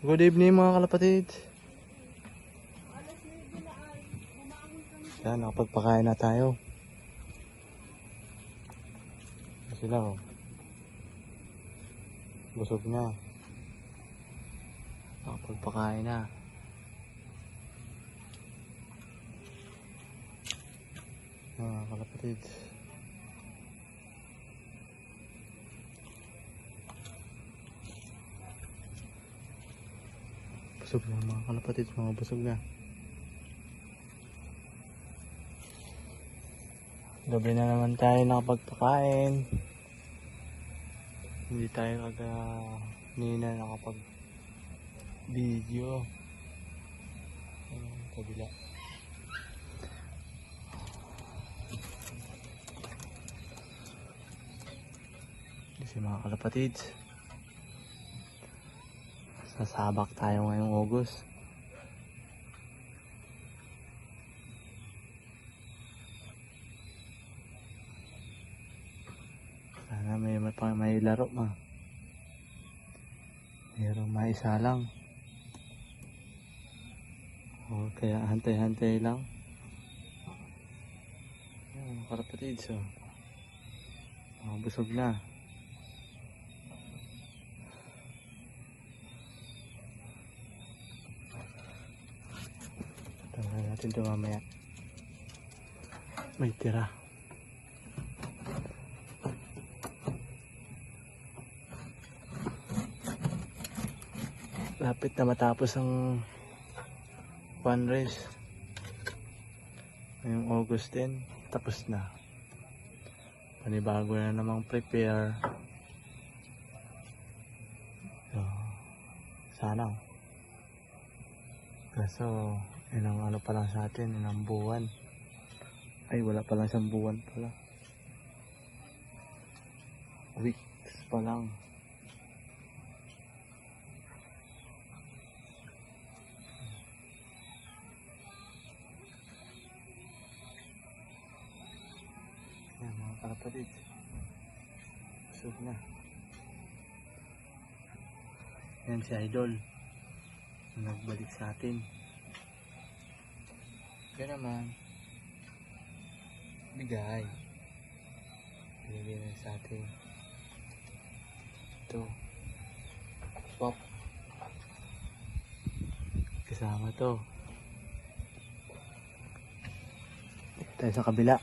Good evening mga kalapatid. Yan, nakapagpakain na tayo. Sila oh. Busog na. Nakapagpakain na. Mga kalapatid. Busog na mga kalapatid, mga busog na. Gabi na naman tayo nakapagpakain. Hindi tayo kanina nakapag video. Kabila. Kasi mga kalapatid, sasabak tayo ngayong August. Sana may laro ma. Mayroong maisa lang. O kaya hantay-hantay lang. Ayan mga kalapatid, so busog na. Tanggalin natin ito mamaya. May tira. Lapit na matapos ang one race. Ngayong August 10, tapos na. Panibago na namang prepare. So, sana. Kaso, ilang ano pa lang sa atin, ilang buwan. Ay, wala pa lang isang buwan pala. Weeks pa lang. Yan mga kalapatid. Busog na. Yan si Idol. Nagbalik sa atin. Kaya naman. Bigay. Bigay na sa atin. Ito. Swap. Kasama to. Tayo sa kabila.